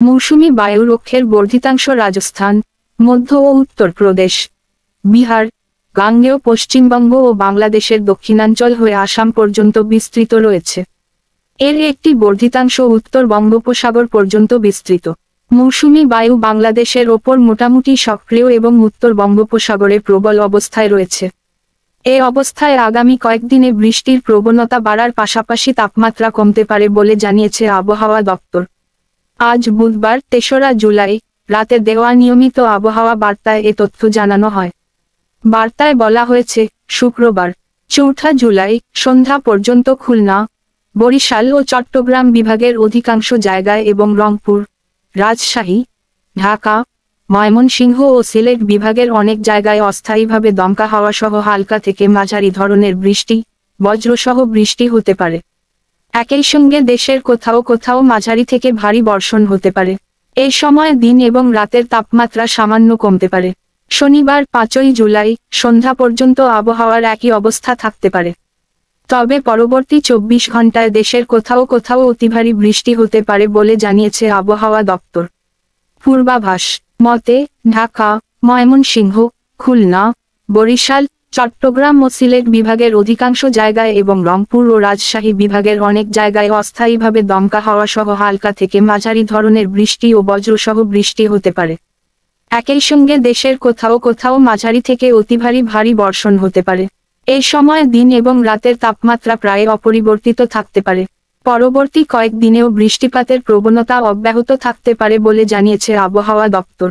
মৌসুমী বায়ু রক্ষের বর্ধিতাংশ রাজস্থান, মধ্য ও উত্তরপ্রদেশ, বিহার, গাঙ্গেয় পশ্চিমবঙ্গ ও বাংলাদেশের দক্ষিণাঞ্চল হয়ে আসাম পর্যন্ত বিস্তৃত রয়েছে। এর একটি বর্ধিতাংশ উত্তর বঙ্গোপসাগর পর্যন্ত বিস্তৃত। মৌসুমী বায়ু বাংলাদেশের ওপর মোটামুটি সক্রিয় এবং উত্তর বঙ্গোপসাগরে প্রবল অবস্থায় রয়েছে। এই অবস্থায় আগামী কয়েকদিনে বৃষ্টির প্রবণতা বাড়ার পাশাপাশি তাপমাত্রা কমতে পারে বলে জানিয়েছে আবহাওয়া দপ্তর। আজ বুধবার ৩রা জুলাই রাতে দেওয়া নিয়মিত আবহাওয়া বার্তায় এ তথ্য জানানো হয়। বার্তায় বলা হয়েছে, শুক্রবার ৪ঠা জুলাই সন্ধ্যা পর্যন্ত খুলনা, বরিশাল ও চট্টগ্রাম বিভাগের অধিকাংশ জায়গায় এবং রংপুর, রাজশাহী, ঢাকা, ময়মনসিংহ ও সিলেট বিভাগের অনেক জায়গায় অস্থায়ীভাবে দমকা হাওয়া সহ হালকা থেকে মাঝারি ধরনের বৃষ্টি, বজ্রসহ বৃষ্টি হতে পারে। একই সঙ্গে দেশের কোথাও কোথাও মাঝারি থেকে ভারী বর্ষণ হতে পারে। এই সময় দিন এবং রাতের তাপমাত্রা সামান্য কমতে পারে। শনিবার ৫ই জুলাই সন্ধ্যা পর্যন্ত আবহাওয়ার একই অবস্থা থাকতে পারে। তবে পরবর্তী ২৪ ঘন্টায় দেশের কোথাও কোথাও অতিভারী বৃষ্টি হতে পারে বলে জানিয়েছে আবহাওয়া দপ্তর। পূর্বাভাস মতে ঢাকা, ময়মনসিংহ, খুলনা, বরিশাল, চট্টগ্রাম ও সিলেট বিভাগের অধিকাংশ জায়গায় এবং রংপুর ও রাজশাহী বিভাগের অনেক জায়গায় অস্থায়ীভাবে দমকা হাওয়া সহ হালকা থেকে মাঝারি ধরনের বৃষ্টি ও বজ্রসহ বৃষ্টি হতে পারে। একই সঙ্গে দেশের কোথাও কোথাও মাঝারি থেকে অতিভারী ভারী বর্ষণ হতে পারে। এই সময় দিন এবং রাতের তাপমাত্রা প্রায় অপরিবর্তিত থাকতে পারে। পরবর্তী কয়েকদিনেও বৃষ্টিপাতের প্রবণতা অব্যাহত থাকতে পারে বলে জানিয়েছে আবহাওয়া দপ্তর।